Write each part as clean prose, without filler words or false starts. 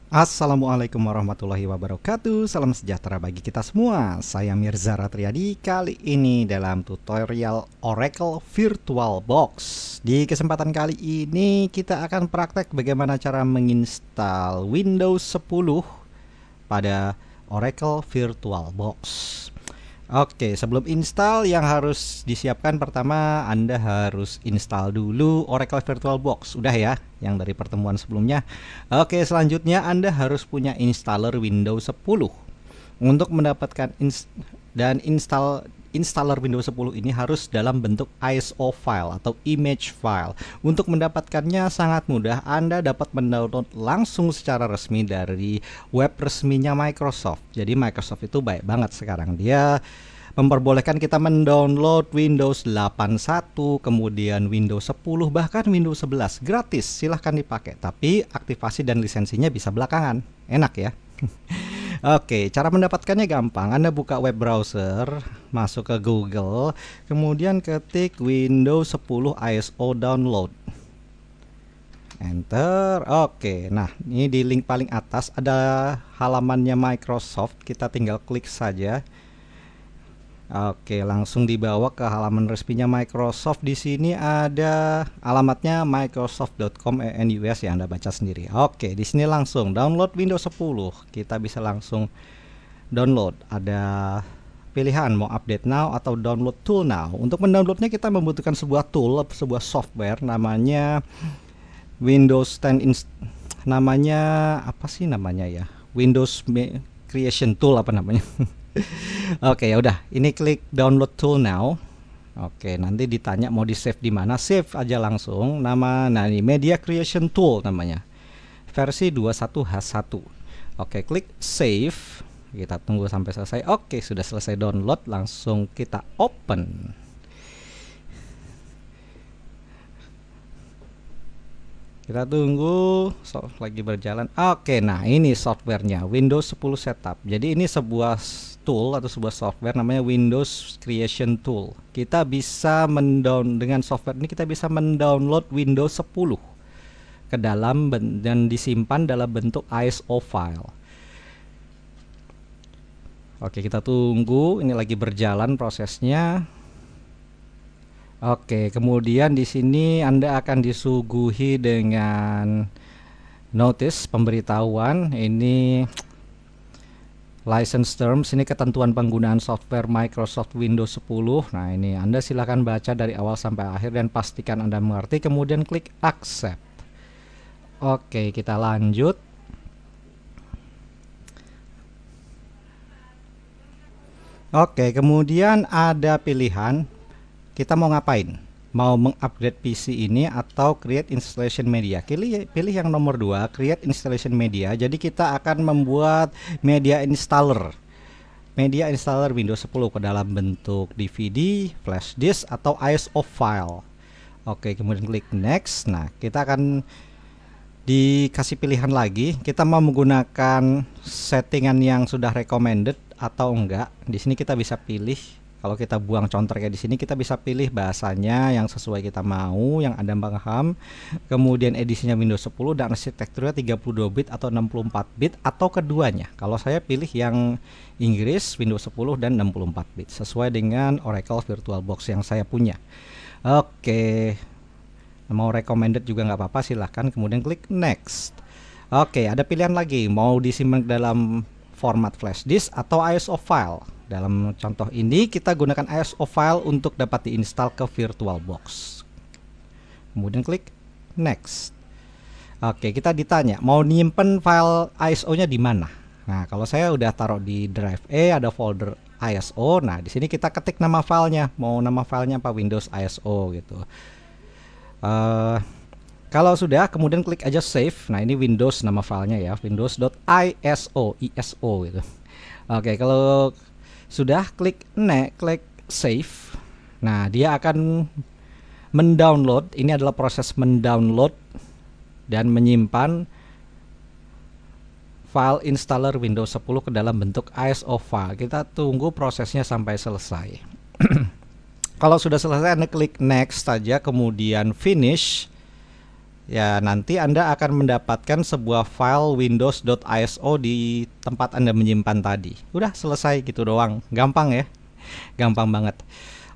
Assalamualaikum warahmatullahi wabarakatuh. Salam sejahtera bagi kita semua. Saya Mirza Ratriadi. Kali ini dalam tutorial Oracle VirtualBox. Di kesempatan kali ini kita akan praktek bagaimana cara menginstal Windows 10 pada Oracle VirtualBox. Oke, sebelum install yang harus disiapkan pertama Anda harus install dulu Oracle VirtualBox. Udah ya, yang dari pertemuan sebelumnya. Oke, selanjutnya Anda harus punya installer Windows 10. Untuk mendapatkan installer Windows 10 ini harus dalam bentuk ISO file atau image file. Untuk mendapatkannya sangat mudah. Anda dapat mendownload langsung secara resmi dari web resminya Microsoft. Jadi Microsoft itu baik banget sekarang. Dia memperbolehkan kita mendownload Windows 81, kemudian Windows 10, bahkan Windows 11 gratis. Silahkan dipakai, tapi aktivasi dan lisensinya bisa belakangan. Enak ya. Oke, cara mendapatkannya gampang. Anda buka web browser, masuk ke Google, kemudian ketik Windows 10 ISO download. Enter. Oke, nah ini di link paling atas ada halamannya Microsoft. Kita tinggal klik saja. Oke, langsung dibawa ke halaman resminya Microsoft. Di sini ada alamatnya microsoft.com/ENUS ya, Anda baca sendiri. Oke, di sini langsung download Windows 10. Kita bisa langsung download. Ada pilihan mau update now atau download tool now. Untuk mendownloadnya kita membutuhkan sebuah tool, sebuah software namanya Windows 10 namanya apa sih namanya ya? Windows Creation Tool apa namanya? Oke, ya udah. Ini klik download tool now. Oke, nanti ditanya mau di save di mana, save aja langsung. Nah ini Media Creation Tool namanya. Versi 21H1. Oke, klik save. Kita tunggu sampai selesai. Oke, sudah selesai download, langsung kita open. Kita tunggu lagi berjalan. Oke, nah ini softwarenya Windows 10 Setup. Jadi ini sebuah tool atau sebuah software namanya Windows Creation Tool. Kita bisa dengan software ini kita bisa mendownload Windows 10 ke dalam dan disimpan dalam bentuk ISO file. Oke, kita tunggu. Ini lagi berjalan prosesnya. Oke, kemudian di sini Anda akan disuguhi dengan notice pemberitahuan. Ini license terms, ini ketentuan penggunaan software Microsoft Windows 10. Nah, ini Anda silakan baca dari awal sampai akhir dan pastikan Anda mengerti, kemudian klik accept. Oke, kita lanjut. Oke, kemudian ada pilihan kita mau ngapain? Mau mengupgrade PC ini atau create installation media? Pilih yang nomor 2, create installation media. Jadi kita akan membuat media installer Windows 10 ke dalam bentuk DVD, flash disk atau ISO file. Oke, kemudian klik next. Nah, kita akan dikasih pilihan lagi. Kita mau menggunakan settingan yang sudah recommended atau enggak. Di sini kita bisa pilih. Kalau kita buang contoh kayak di sini, kita bisa pilih bahasanya yang sesuai kita mau, yang Anda paham. Kemudian edisinya Windows 10 dan arsitekturnya 32 bit atau 64 bit atau keduanya. Kalau saya pilih yang Inggris, Windows 10 dan 64 bit sesuai dengan Oracle VirtualBox yang saya punya. Oke. Mau recommended juga nggak apa-apa, silahkan. Kemudian klik next. Oke, ada pilihan lagi, mau disimpan dalam format flash disk atau ISO file. Dalam contoh ini kita gunakan ISO file untuk dapat diinstal ke VirtualBox. Kemudian klik next. Oke, kita ditanya mau nyimpen file ISO-nya di mana. Nah, kalau saya udah taruh di drive E, ada folder ISO. Nah, di sini kita ketik nama filenya. Mau nama filenya apa? Windows ISO gitu. Kalau sudah, kemudian klik aja save. Nah, ini Windows nama filenya ya, windows.iso gitu. Oke, kalau sudah klik save. Nah, dia akan mendownload. Ini adalah proses mendownload dan menyimpan file installer Windows 10 ke dalam bentuk ISO file. Kita tunggu prosesnya sampai selesai. Kalau sudah selesai, Anda klik next saja, kemudian finish. ya nanti Anda akan mendapatkan sebuah file windows.iso di tempat Anda menyimpan tadi. Udah selesai gitu doang. Gampang ya. Gampang banget.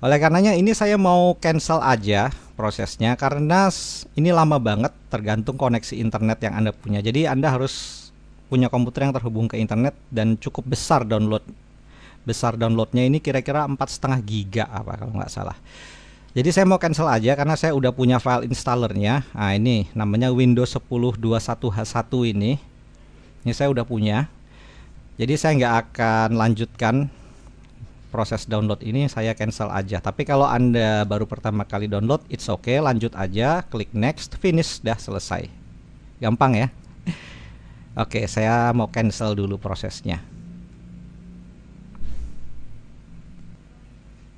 Oleh karenanya ini saya mau cancel aja prosesnya karena ini lama banget, tergantung koneksi internet yang Anda punya. Jadi Anda harus punya komputer yang terhubung ke internet dan cukup besar downloadnya ini kira-kira 4,5 giga apa kalau nggak salah. Jadi saya mau cancel aja karena saya udah punya file installernya. Nah ini namanya Windows 10 21H1 ini. Ini saya udah punya. Jadi saya nggak akan lanjutkan proses download ini, saya cancel aja. Tapi kalau Anda baru pertama kali download, it's okay, lanjut aja, klik next, finish, dah selesai. Gampang ya. Oke, saya mau cancel dulu prosesnya.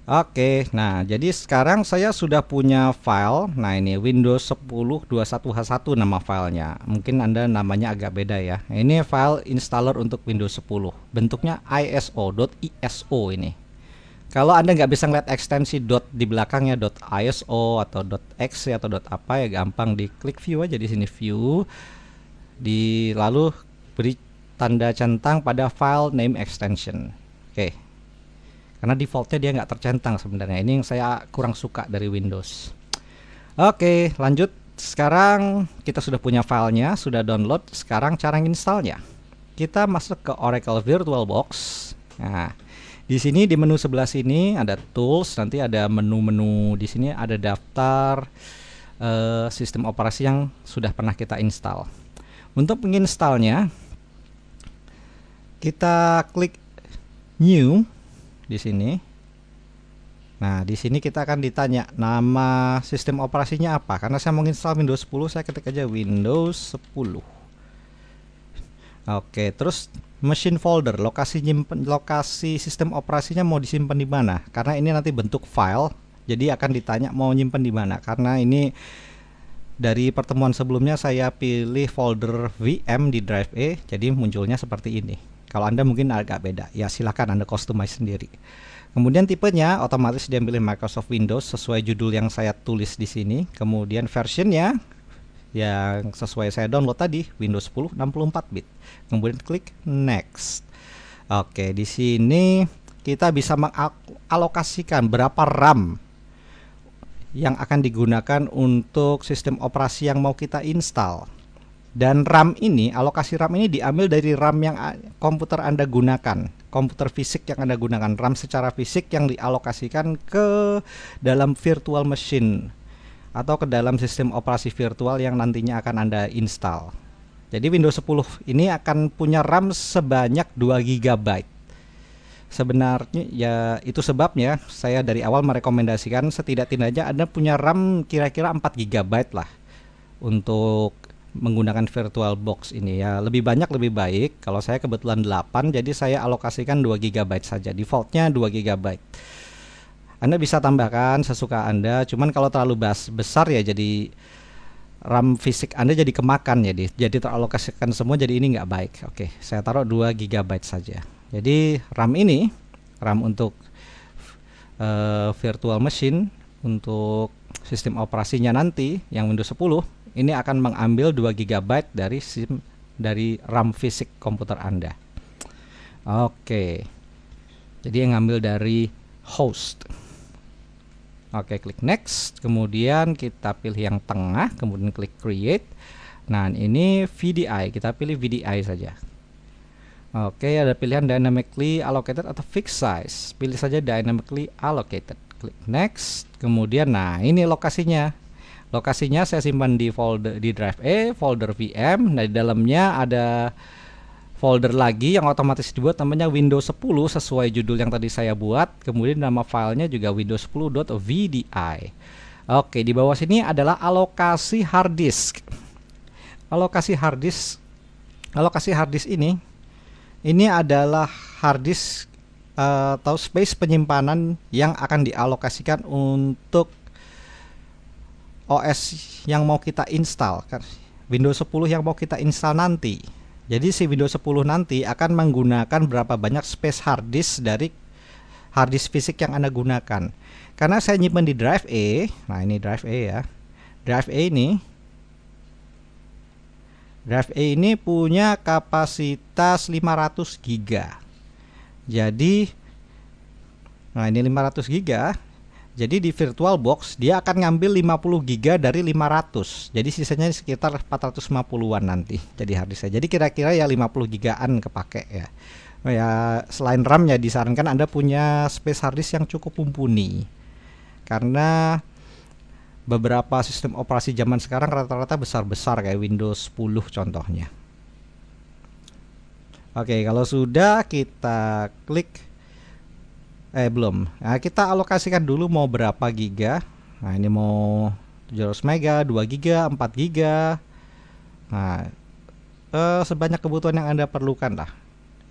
Oke, nah jadi sekarang saya sudah punya file. Nah ini Windows 10 21H1 nama filenya. Mungkin Anda namanya agak beda ya. Ini file installer untuk Windows 10. Bentuknya iso ini. Kalau Anda nggak bisa ngeliat ekstensi dot di belakangnya .iso atau .exe atau apa ya, gampang diklik view aja di sini, view. Lalu beri tanda centang pada file name extension. Oke. Karena defaultnya dia nggak tercentang sebenarnya. Ini yang saya kurang suka dari Windows. Oke, lanjut. Sekarang kita sudah punya filenya, sudah download. Sekarang cara installnya, kita masuk ke Oracle VirtualBox. Nah, di sini di menu sebelah sini ada tools. Nanti ada menu-menu di sini, ada daftar sistem operasi yang sudah pernah kita install. Untuk menginstalnya, kita klik New di sini. Nah, di sini kita akan ditanya nama sistem operasinya apa. Karena saya mau install Windows 10, saya ketik aja Windows 10. Oke, terus machine folder, lokasi sistem operasinya mau disimpan di mana? Karena ini nanti bentuk file, jadi akan ditanya mau nyimpen di mana. Karena ini dari pertemuan sebelumnya saya pilih folder VM di drive A, jadi munculnya seperti ini. Kalau Anda mungkin agak beda, ya silahkan Anda customize sendiri. Kemudian tipenya otomatis diambil Microsoft Windows sesuai judul yang saya tulis di sini. Kemudian versionnya yang sesuai saya download tadi, Windows 10 64 bit. Kemudian klik next. Oke, di sini kita bisa mengalokasikan berapa RAM yang akan digunakan untuk sistem operasi yang mau kita install. Dan RAM ini, alokasi RAM ini diambil dari RAM yang komputer Anda gunakan, komputer fisik yang Anda gunakan, RAM secara fisik yang dialokasikan ke dalam virtual machine atau ke dalam sistem operasi virtual yang nantinya akan Anda install. Jadi Windows 10 ini akan punya RAM sebanyak 2 GB. Sebenarnya ya itu sebabnya saya dari awal merekomendasikan setidak-tidaknya Anda punya RAM kira-kira 4 GB lah untuk menggunakan VirtualBox ini ya. Lebih banyak lebih baik. Kalau saya kebetulan 8, jadi saya alokasikan 2 GB saja. Defaultnya 2 GB. Anda bisa tambahkan sesuka Anda, cuman kalau terlalu besar ya jadi RAM fisik Anda jadi kemakan, jadi teralokasikan semua, jadi ini nggak baik. Oke, saya taruh 2 GB saja. Jadi RAM ini, RAM untuk virtual machine, untuk sistem operasinya nanti yang Windows 10 ini akan mengambil 2 GB dari RAM fisik komputer Anda. Oke. Jadi yang ngambil dari host. Oke, klik next, kemudian kita pilih yang tengah, kemudian klik create. Nah, ini VDI, kita pilih VDI saja. Oke, ada pilihan dynamically allocated atau fixed size. Pilih saja dynamically allocated. Klik next, kemudian nah ini lokasinya. Lokasinya saya simpan di folder di drive A, folder VM. Nah, di dalamnya ada folder lagi yang otomatis dibuat namanya Windows 10 sesuai judul yang tadi saya buat. Kemudian nama filenya juga Windows 10.vdi. Oke, di bawah sini adalah alokasi hard disk. Alokasi hard disk ini adalah hard disk atau space penyimpanan yang akan dialokasikan untuk OS yang mau kita install, Windows 10 yang mau kita install nanti. Jadi si Windows 10 nanti akan menggunakan berapa banyak space hard disk dari hard disk fisik yang Anda gunakan. Karena saya nyimpen di drive A, nah ini drive A ya. Drive A ini Drive A ini punya kapasitas 500 GB. Jadi nah ini 500 GB. Jadi di VirtualBox dia akan ngambil 50 GB dari 500. Jadi sisanya sekitar 450-an nanti jadi harddisknya. Jadi kira-kira ya 50 GB-an kepake ya. Ya selain RAM ya disarankan Anda punya space harddisk yang cukup mumpuni. Karena beberapa sistem operasi zaman sekarang rata-rata besar-besar kayak Windows 10 contohnya. Oke, kalau sudah kita klik belum. Nah, kita alokasikan dulu mau berapa giga. Nah, ini mau 700 mega, 2 giga, 4 giga. Nah, sebanyak kebutuhan yang Anda perlukan lah.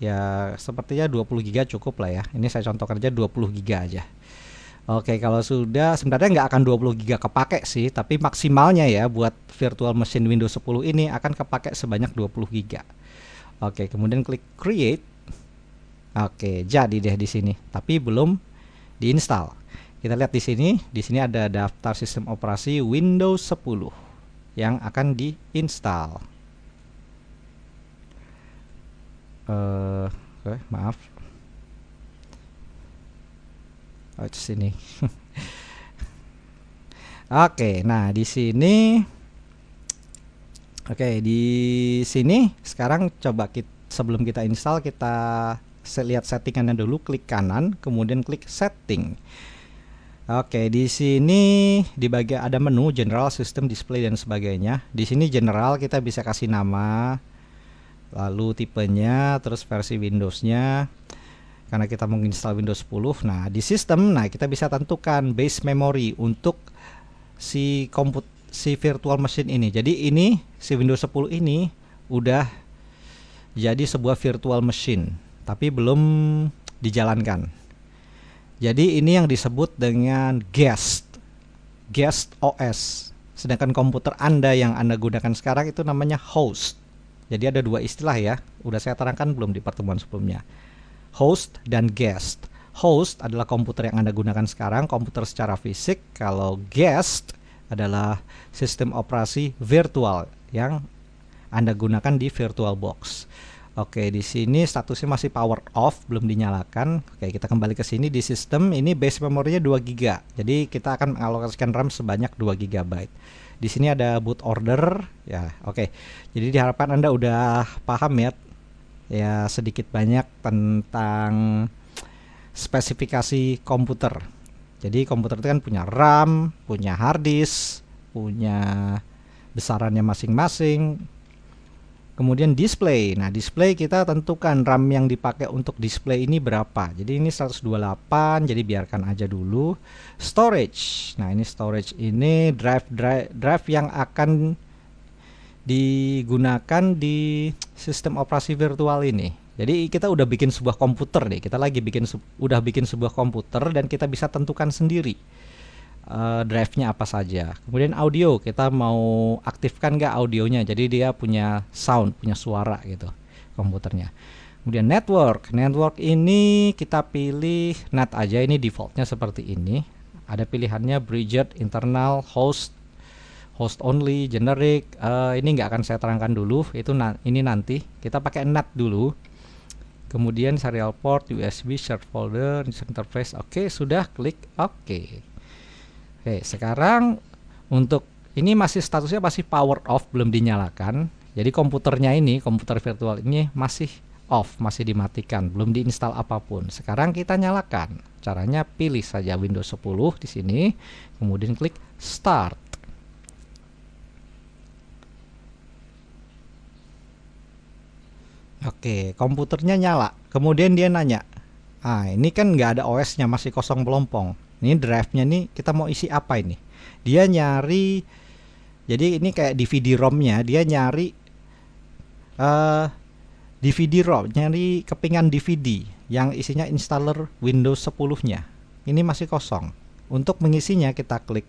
Ya, sepertinya 20 giga cukup lah ya. Ini saya contohkan aja 20 giga aja. Oke, kalau sudah sebenarnya nggak akan 20 giga kepake sih, tapi maksimalnya ya buat virtual machine Windows 10 ini akan kepake sebanyak 20 giga. Oke, kemudian klik create. Oke, jadi deh di sini, tapi belum diinstal. Kita lihat di sini ada daftar sistem operasi Windows 10 yang akan diinstal. Maaf. Oh, di sini. Oke, nah di sini. Oke, di sini sekarang coba sebelum kita install kita lihat settingannya dulu, klik kanan, kemudian klik setting. Oke, di sini di bagian ada menu general, system, display dan sebagainya. Di sini general kita bisa kasih nama, lalu tipenya, terus versi Windowsnya. Karena kita menginstal Windows 10. Nah, di sistem, nah kita bisa tentukan base memory untuk si virtual machine ini. Jadi ini si Windows 10 ini udah jadi sebuah virtual machine, tapi belum dijalankan. Jadi ini yang disebut dengan guest OS. Sedangkan komputer Anda yang Anda gunakan sekarang itu namanya host. Jadi ada dua istilah ya. Udah saya terangkan belum di pertemuan sebelumnya. Host dan guest. Host adalah komputer yang Anda gunakan sekarang, komputer secara fisik. Kalau guest adalah sistem operasi virtual yang Anda gunakan di VirtualBox. Oke, di sini statusnya masih power off, belum dinyalakan. Oke, kita kembali ke sini di sistem. Ini base memorinya 2 GB. Jadi kita akan mengalokasikan RAM sebanyak 2 GB. Di sini ada boot order ya. Oke. Jadi diharapkan Anda udah paham ya sedikit banyak tentang spesifikasi komputer. Jadi komputer itu kan punya RAM, punya hard disk, punya besarannya masing-masing. Kemudian display. Nah, display kita tentukan RAM yang dipakai untuk display ini berapa. Jadi ini 128, jadi biarkan aja dulu. Storage. Nah, ini storage ini drive yang akan digunakan di sistem operasi virtual ini. Jadi kita udah bikin sebuah komputer nih. Kita lagi udah bikin sebuah komputer dan kita bisa tentukan sendiri drive-nya apa saja. Kemudian audio, kita mau aktifkan nggak audionya, jadi dia punya sound, punya suara gitu komputernya. Kemudian network ini kita pilih NAT aja, ini defaultnya seperti ini. Ada pilihannya bridged, internal, host only, generic. Ini nggak akan saya terangkan dulu, ini nanti kita pakai NAT dulu. Kemudian serial port, USB, shared folder, interface. Oke, sudah, klik oke. Oke, sekarang untuk ini masih statusnya masih power off, belum dinyalakan. Jadi komputernya ini, komputer virtual ini masih off, masih dimatikan, belum diinstal apapun. Sekarang kita nyalakan. Caranya pilih saja Windows 10 di sini, kemudian klik start. Oke, komputernya nyala. Kemudian dia nanya, ini kan nggak ada OS-nya, masih kosong melompong. Ini drive-nya nih kita mau isi apa ini? Dia nyari, jadi ini kayak DVD-ROM-nya, dia nyari DVD-ROM, nyari kepingan DVD yang isinya installer Windows 10-nya. Ini masih kosong. Untuk mengisinya kita klik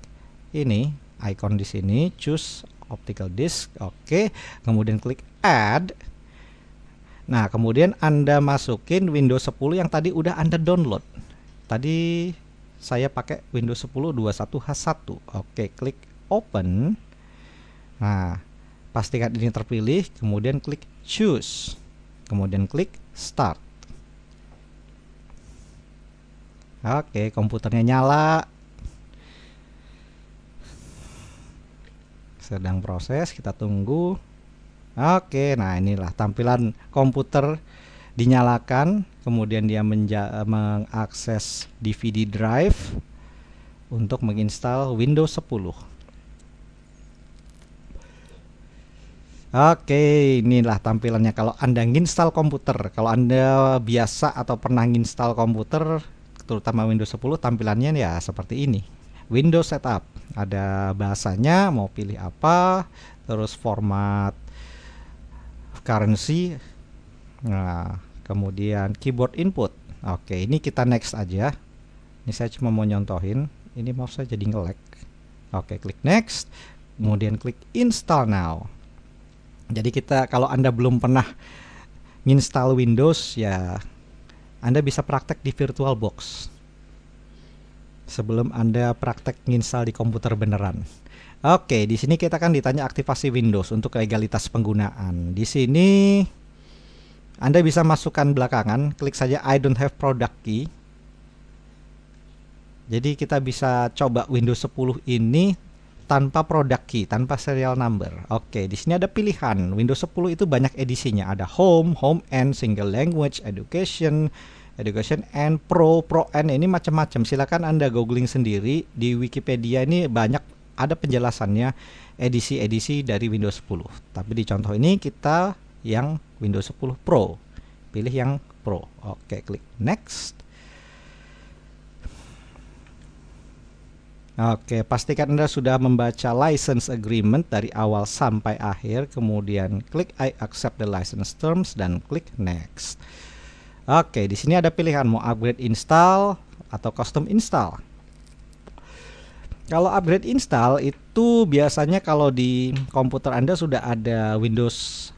ini, icon di sini, choose optical disk, oke. Kemudian klik add. Nah, kemudian Anda masukin Windows 10 yang tadi udah Anda download. Tadi saya pakai Windows 10 21H1. Oke, klik open. Nah, pastikan ini terpilih, kemudian klik choose, kemudian klik start. Oke, komputernya nyala. Sedang proses, kita tunggu. Oke, nah inilah tampilan komputer dinyalakan, kemudian dia mengakses DVD drive untuk menginstal Windows 10. Oke, inilah tampilannya kalau Anda nginstal komputer. Kalau Anda biasa atau pernah nginstal komputer, terutama Windows 10, tampilannya ya seperti ini. Windows Setup, ada bahasanya, mau pilih apa, terus format currency, nah kemudian keyboard input. Oke, ini kita next aja. Ini saya cuma mau nyontohin. Ini mouse saya jadi nge-lag. Oke, klik next, kemudian klik install now. Jadi kita, kalau Anda belum pernah nginstal Windows, ya Anda bisa praktek di VirtualBox sebelum Anda praktek nginstal di komputer beneran. Oke, di sini kita kan ditanya aktivasi Windows untuk legalitas penggunaan. Di sini Anda bisa masukkan belakangan, klik saja I don't have product key. Jadi kita bisa coba Windows 10 ini tanpa product key, tanpa serial number. Oke, di sini ada pilihan. Windows 10 itu banyak edisinya. Ada Home, Home N, Single Language, Education, Education N, Pro, Pro N, ini macam-macam. Silakan Anda googling sendiri di Wikipedia, ini banyak ada penjelasannya edisi-edisi dari Windows 10. Tapi di contoh ini kita yang Windows 10 Pro. Pilih yang Pro. Oke, klik next. Oke, pastikan Anda sudah membaca license agreement dari awal sampai akhir, kemudian klik I accept the license terms dan klik next. Oke, di sini ada pilihan mau upgrade install atau custom install. Kalau upgrade install itu biasanya kalau di komputer Anda sudah ada Windows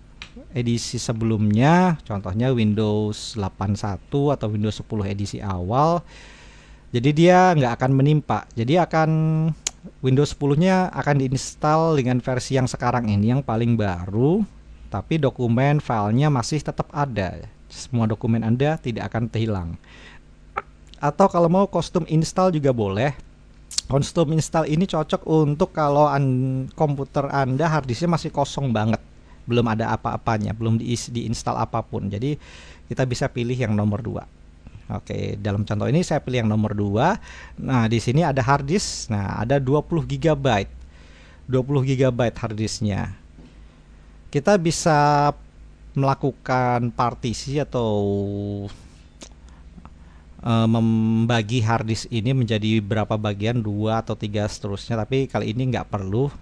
edisi sebelumnya, contohnya Windows 81 atau Windows 10 edisi awal. Jadi dia nggak akan menimpa. Jadi akan Windows 10-nya akan diinstal dengan versi yang sekarang ini, yang paling baru. Tapi dokumen filenya masih tetap ada. Semua dokumen Anda tidak akan hilang. Atau kalau mau custom install juga boleh. Custom install ini cocok untuk kalau komputer Anda harddisknya masih kosong banget, belum ada apa-apanya, belum diinstal apapun. Jadi kita bisa pilih yang nomor 2. Oke, dalam contoh ini saya pilih yang nomor 2. Nah, di sini ada harddisk. Nah, ada 20 GB. 20 GB harddisknya. Kita bisa melakukan partisi atau membagi harddisk ini menjadi berapa bagian, 2 atau 3 seterusnya, tapi kali ini nggak perlu.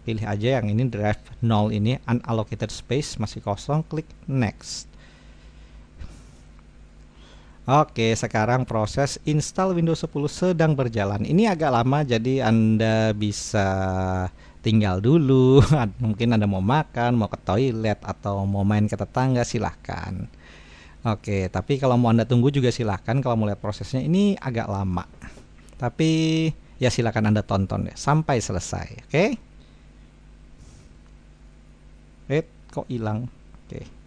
Pilih aja yang ini, drive 0 ini, unallocated space, masih kosong, klik next. Oke, sekarang proses install Windows 10 sedang berjalan. Ini agak lama, jadi Anda bisa tinggal dulu. Mungkin Anda mau makan, mau ke toilet, atau mau main ke tetangga, silahkan. Oke, tapi kalau mau Anda tunggu juga silahkan. Kalau mau lihat prosesnya ini agak lama, tapi ya silahkan Anda tonton deh sampai selesai. Oke. Kok hilang? Oke.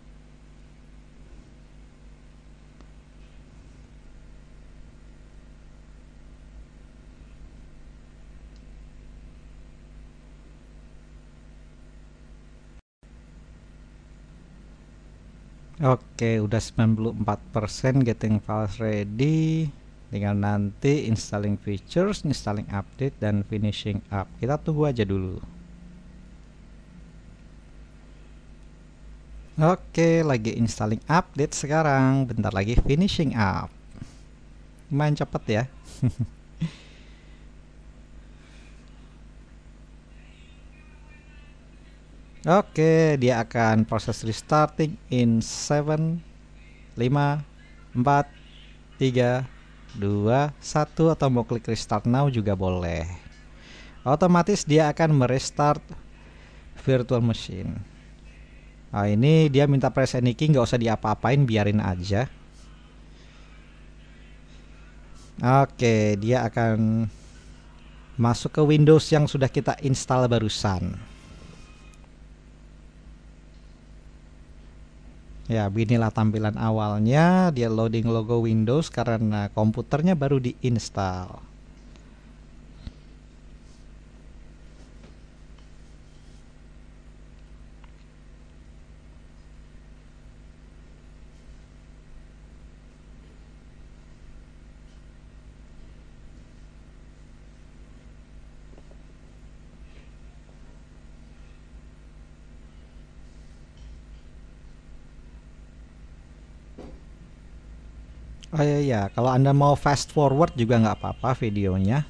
Oke, udah 94% getting files ready. Tinggal nanti installing features, installing update, dan finishing up. Kita tunggu aja dulu. Oke, lagi installing update sekarang. Bentar lagi finishing up. Lumayan cepet ya. Oke, dia akan proses restarting in 7, 5, 4, 3, 2, 1, atau mau klik restart now juga boleh. Otomatis dia akan merestart virtual machine. Nah, ini dia minta press any key, nggak usah diapa-apain, biarin aja. Oke, dia akan masuk ke Windows yang sudah kita install barusan. Ya, beginilah tampilan awalnya. Dia loading logo Windows karena komputernya baru diinstal. Oh iya, iya, kalau Anda mau fast forward juga nggak apa-apa videonya.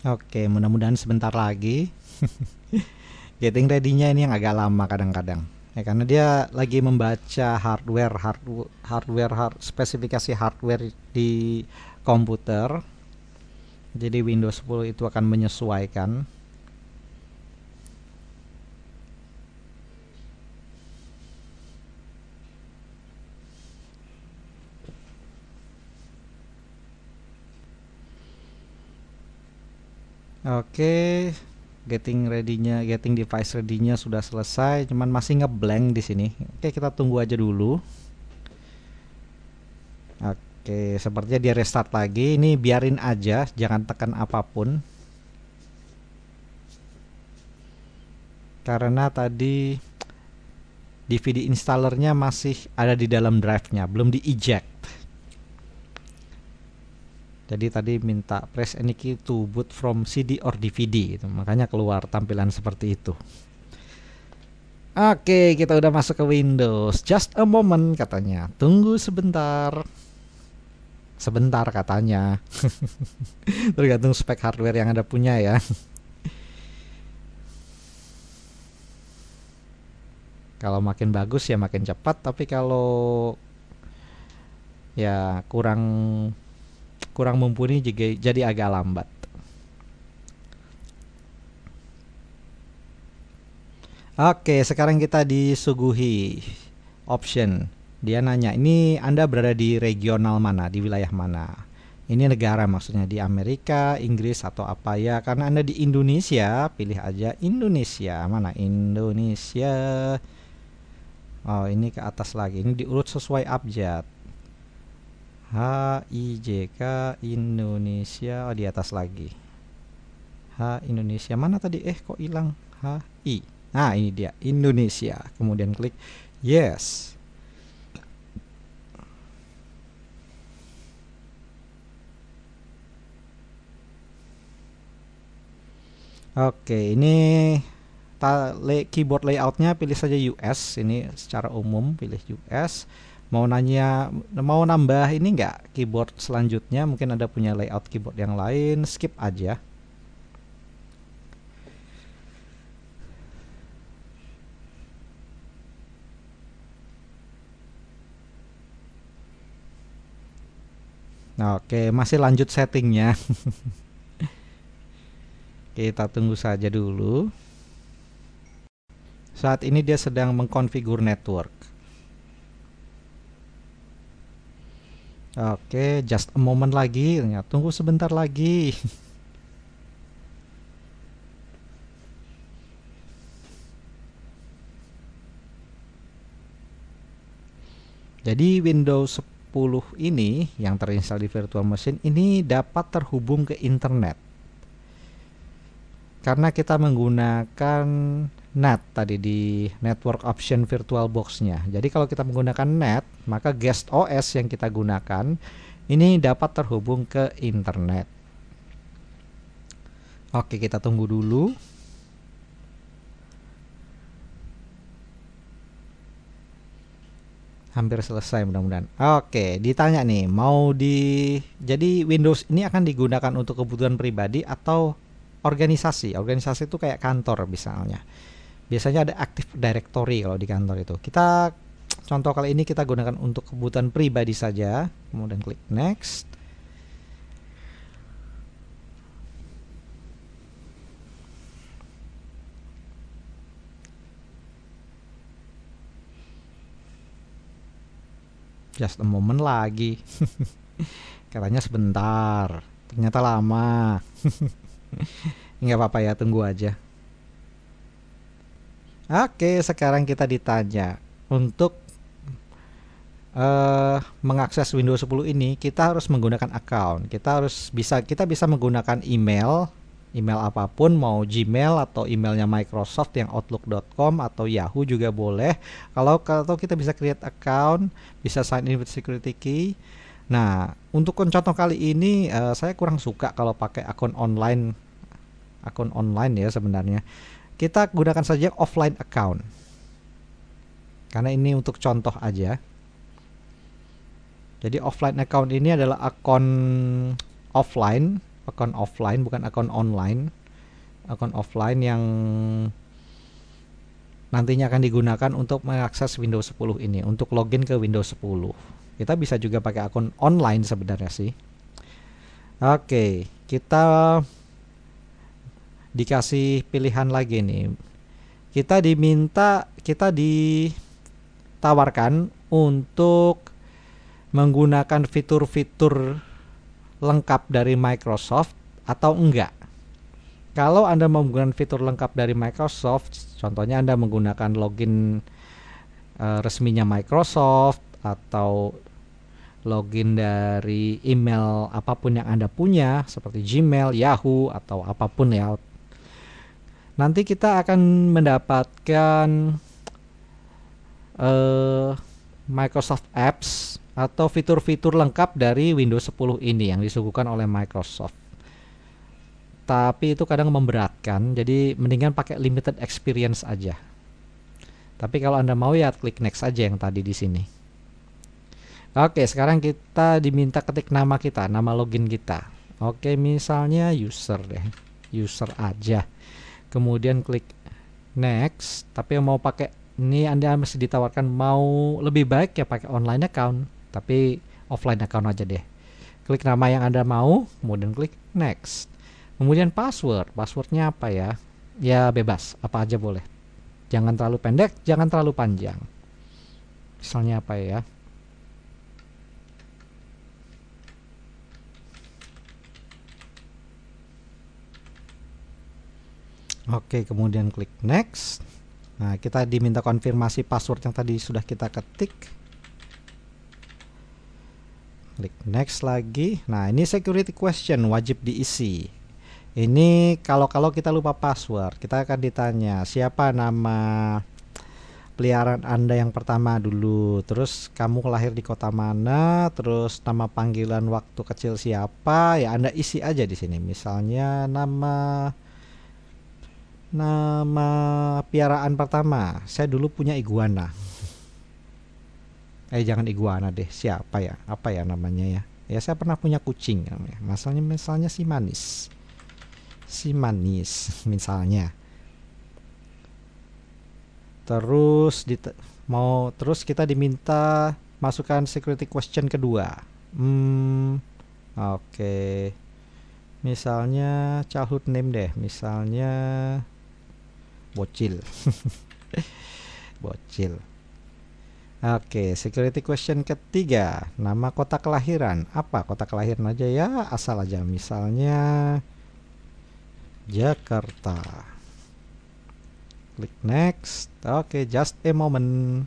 Oke, mudah-mudahan sebentar lagi. Getting ready-nya ini yang agak lama kadang-kadang. Ya, karena dia lagi membaca spesifikasi hardware di komputer. Jadi Windows 10 itu akan menyesuaikan. Oke, getting device ready-nya sudah selesai, cuman masih ngeblank di sini. Oke, kita tunggu aja dulu. Oke, sepertinya dia restart lagi. Ini biarin aja, jangan tekan apapun. Karena tadi DVD installernya masih ada di dalam drive-nya, belum di eject. Jadi tadi minta press any key to boot from CD or DVD, itu makanya keluar tampilan seperti itu. Oke, kita udah masuk ke Windows. Just a moment katanya. Tunggu sebentar. Sebentar katanya. Tergantung spek hardware yang Anda punya ya. Kalau makin bagus ya makin cepat, tapi kalau ya kurang mumpuni juga jadi agak lambat. Oke, sekarang kita disuguhi option. Dia nanya, ini Anda berada di regional mana, di wilayah mana? Ini negara maksudnya, di Amerika, Inggris atau apa ya? Karena Anda di Indonesia, pilih aja Indonesia. Mana Indonesia? Oh, ini ke atas lagi. Ini diurut sesuai abjad. HIJK Indonesia, oh di atas lagi. Indonesia mana tadi? Kok hilang? HI. Nah, ini dia Indonesia. Kemudian klik yes. Oke, ini keyboard layoutnya pilih saja US. Ini secara umum pilih US. Mau nambah ini enggak keyboard selanjutnya, mungkin ada punya layout keyboard yang lain, skip aja. Oke, masih lanjut settingnya. Kita tunggu saja dulu. Saat ini dia sedang mengkonfigur network. Oke, just a moment lagi. Tunggu sebentar lagi. Jadi Windows 10 ini yang terinstall di virtual machine ini dapat terhubung ke internet. Karena kita menggunakan NAT tadi di network option VirtualBox-nya. Jadi kalau kita menggunakan NAT, maka guest OS yang kita gunakan ini dapat terhubung ke internet. Oke, kita tunggu dulu. Hampir selesai mudah-mudahan. Oke, ditanya nih, jadi Windows ini akan digunakan untuk kebutuhan pribadi atau organisasi. Organisasi itu kayak kantor misalnya. Biasanya ada Active Directory kalau di kantor itu. Kita contoh kali ini kita gunakan untuk kebutuhan pribadi saja. Kemudian klik next. Just a moment lagi. Katanya sebentar, ternyata lama. Nggak apa-apa ya, tunggu aja. Oke, sekarang kita ditanya untuk mengakses Windows 10 ini kita harus menggunakan account. Kita bisa menggunakan email apapun, mau Gmail atau emailnya Microsoft yang outlook.com atau Yahoo juga boleh. Kalau kita bisa create account, bisa sign in with security key. Nah, untuk contoh kali ini saya kurang suka kalau pakai akun online ya sebenarnya. Kita gunakan saja offline account. Karena ini untuk contoh aja. Jadi offline account ini adalah akun offline bukan akun online. Akun offline yang nantinya akan digunakan untuk mengakses Windows 10 ini, untuk login ke Windows 10. Kita bisa juga pakai akun online sebenarnya sih. Oke, kita dikasih pilihan lagi nih. Kita ditawarkan untuk menggunakan fitur-fitur lengkap dari Microsoft atau enggak. Kalau Anda menggunakan fitur lengkap dari Microsoft, contohnya Anda menggunakan login resminya Microsoft atau login dari email apapun yang Anda punya seperti Gmail, Yahoo atau apapun ya. Nanti kita akan mendapatkan Microsoft Apps atau fitur-fitur lengkap dari Windows 10 ini yang disuguhkan oleh Microsoft. Tapi itu kadang memberatkan, jadi mendingan pakai limited experience aja. Tapi kalau Anda mau ya klik next aja yang tadi di sini. Oke, sekarang kita diminta ketik nama kita, nama login kita. Oke, misalnya user deh. User aja. Kemudian klik next, tapi yang mau pakai ini Anda mesti ditawarkan mau lebih baik ya pakai online account, tapi offline account aja deh. Klik nama yang Anda mau, kemudian klik next. Kemudian passwordnya apa ya? Ya bebas, apa aja boleh. Jangan terlalu pendek, jangan terlalu panjang. Misalnya apa ya? Oke, kemudian klik next. Nah, kita diminta konfirmasi password yang tadi sudah kita ketik. Klik next lagi. Nah, ini security question wajib diisi. Ini kalau kita lupa password, kita akan ditanya siapa nama peliharaan Anda yang pertama dulu, terus kamu lahir di kota mana, terus nama panggilan waktu kecil siapa, ya Anda isi aja di sini. Misalnya nama piaraan pertama, saya dulu punya iguana. Jangan iguana deh, siapa ya? Apa ya namanya ya? Ya saya pernah punya kucing namanya. Misalnya si manis. Si manis misalnya. Terus kita diminta masukkan security question kedua. Oke. Misalnya childhood name deh, misalnya Bocil. Bocil. Oke, security question ketiga, nama kota kelahiran. Apa kota kelahiran aja ya, asal aja. Misalnya Jakarta. Klik next. Oke, just a moment.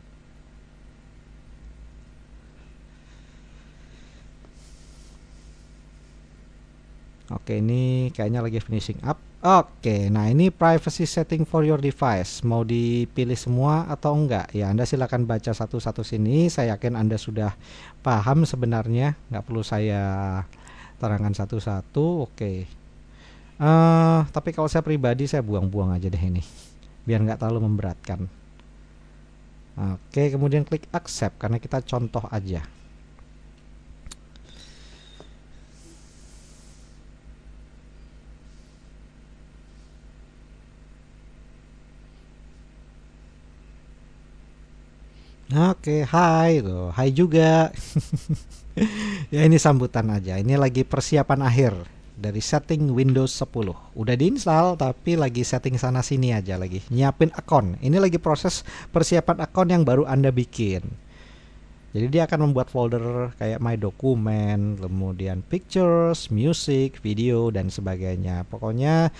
Oke, ini kayaknya lagi finishing up. Oke, nah ini privacy setting for your device. Mau dipilih semua atau enggak? Ya, Anda silakan baca satu-satu sini. Saya yakin Anda sudah paham sebenarnya. Nggak perlu saya terangkan satu-satu. Oke. Tapi kalau saya pribadi, saya buang-buang aja deh ini. Biar nggak terlalu memberatkan. Oke, kemudian klik accept karena kita contoh aja. Oke, hai tuh, hai juga. Ya ini sambutan aja. Ini lagi persiapan akhir dari setting Windows 10. Udah diinstal tapi lagi setting sana sini aja lagi. Nyiapin akun. Ini lagi proses persiapan akun yang baru Anda bikin. Jadi dia akan membuat folder kayak My Document, kemudian Pictures, Music, Video, dan sebagainya. Pokoknya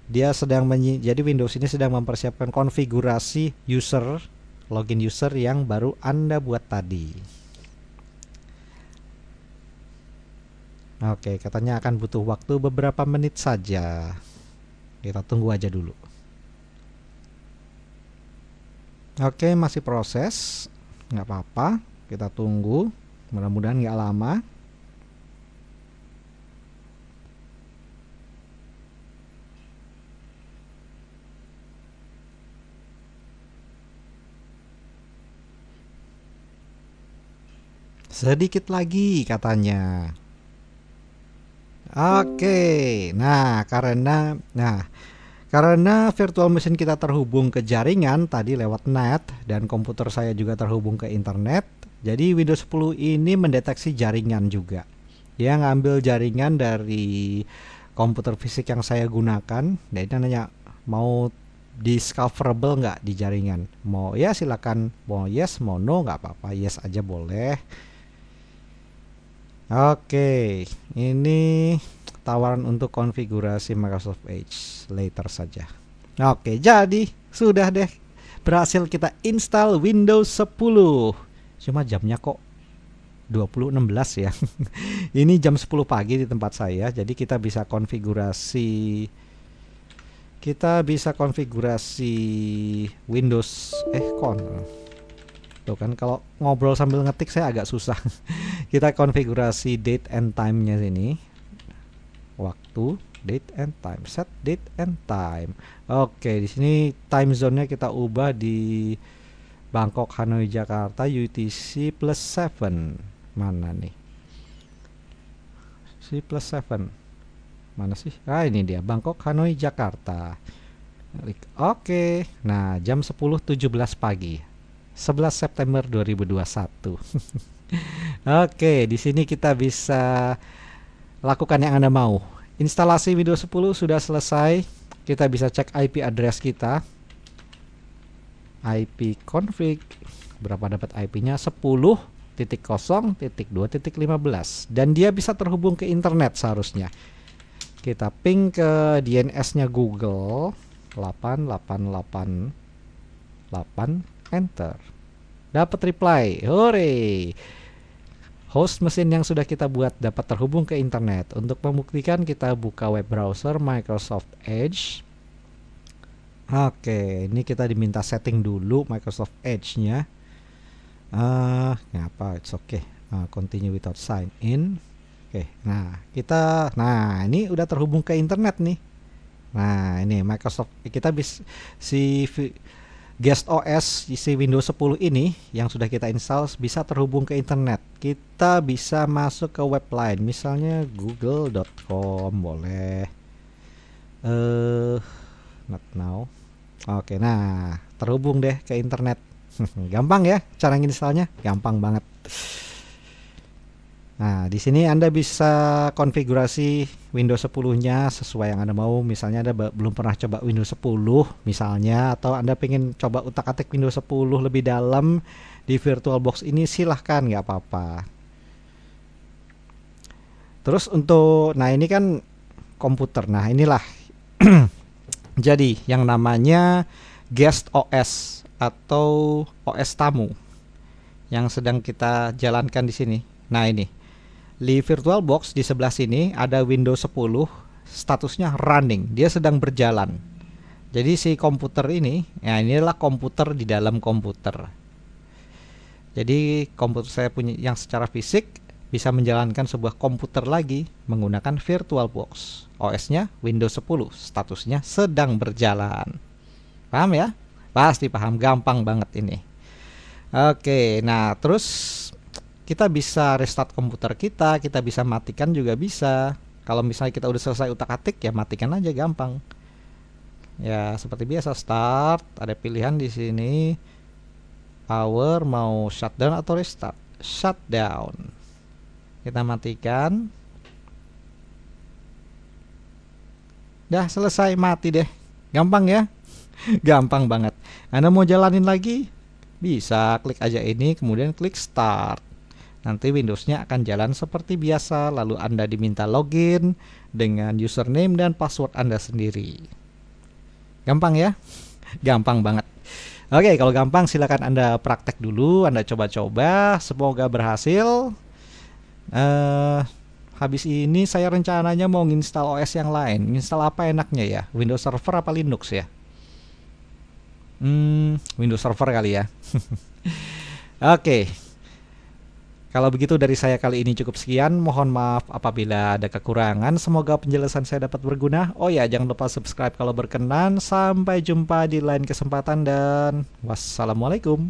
dia jadi Windows ini sedang mempersiapkan konfigurasi user, login user yang baru Anda buat tadi. Oke, katanya akan butuh waktu beberapa menit saja. Kita tunggu aja dulu. Oke, masih proses. Nggak apa-apa, kita tunggu. Mudah-mudahan nggak lama. Sedikit lagi katanya. Oke, karena virtual machine kita terhubung ke jaringan tadi lewat net dan komputer saya juga terhubung ke internet, jadi Windows 10 ini mendeteksi jaringan juga. Dia ngambil jaringan dari komputer fisik yang saya gunakan, dan dia nanya mau discoverable nggak di jaringan. Mau ya silakan, mau yes, mau no nggak apa-apa, yes aja boleh. Oke, ini tawaran untuk konfigurasi Microsoft Edge later saja. Oke, jadi sudah deh berhasil kita install Windows 10. Cuma jamnya kok 20.16 ya. Ini jam 10 pagi di tempat saya, jadi kita bisa konfigurasi Windows Tuh kan kalau ngobrol sambil ngetik saya agak susah. Kita konfigurasi date and time-nya sini. Waktu, date and time, set date and time. Oke, di sini time zone-nya kita ubah di Bangkok, Hanoi, Jakarta, UTC +7. Mana nih? C +7. Mana sih? Ah, ini dia, Bangkok, Hanoi, Jakarta. Oke. Nah, jam 10.17 pagi. 11 September 2021. Oke, di sini kita bisa lakukan yang Anda mau. Instalasi Windows 10 sudah selesai. Kita bisa cek IP address kita. IP config. Berapa dapat IP-nya? 10.0.2.15 dan dia bisa terhubung ke internet seharusnya. Kita ping ke DNS-nya Google 8888 enter. Dapat reply. Hore. Host mesin yang sudah kita buat dapat terhubung ke internet. Untuk membuktikan kita buka web browser Microsoft Edge. Oke, ini kita diminta setting dulu Microsoft Edge-nya. Ngapa? It's okay. Continue without sign in. Oke, nah ini udah terhubung ke internet nih. Nah, ini Microsoft kita bisa Guest OS isi Windows 10 ini yang sudah kita install bisa terhubung ke internet. Kita bisa masuk ke web lain, misalnya google.com boleh. Not now. Oke, nah terhubung deh ke internet. Gampang ya cara installnya, gampang banget. Nah, di sini Anda bisa konfigurasi Windows 10-nya sesuai yang Anda mau. Misalnya Anda belum pernah coba Windows 10 misalnya, atau Anda pengen coba utak-atik Windows 10 lebih dalam di VirtualBox ini, silahkan, nggak apa-apa. Terus untuk, nah ini kan komputer. Nah, inilah jadi yang namanya Guest OS atau OS tamu yang sedang kita jalankan di sini. Nah, ini di VirtualBox di sebelah sini ada Windows 10, statusnya running, dia sedang berjalan. Jadi si komputer ini, ya ini adalah komputer di dalam komputer. Jadi komputer saya punya yang secara fisik bisa menjalankan sebuah komputer lagi menggunakan VirtualBox. OS-nya Windows 10, statusnya sedang berjalan. Paham ya? Pasti paham, gampang banget ini. Oke, nah terus kita bisa restart komputer kita bisa matikan juga bisa. Kalau misalnya kita udah selesai utak-atik ya matikan aja, gampang. Ya seperti biasa, start, ada pilihan di sini. Power mau shutdown atau restart. Shutdown. Kita matikan. Dah selesai, mati deh. Gampang ya? Gampang banget. Anda mau jalanin lagi? Bisa klik aja ini, kemudian klik Start. Nanti Windowsnya akan jalan seperti biasa, lalu Anda diminta login dengan username dan password Anda sendiri. Gampang ya? Gampang banget. Oke, kalau gampang silakan Anda praktek dulu, Anda coba-coba, semoga berhasil. Habis ini saya rencananya mau nginstal OS yang lain. Install apa enaknya ya? Windows Server apa Linux ya? Windows Server kali ya. Oke. Kalau begitu dari saya kali ini cukup sekian. Mohon maaf apabila ada kekurangan. Semoga penjelasan saya dapat berguna. Oh ya, jangan lupa subscribe kalau berkenan. Sampai jumpa di lain kesempatan dan wassalamualaikum.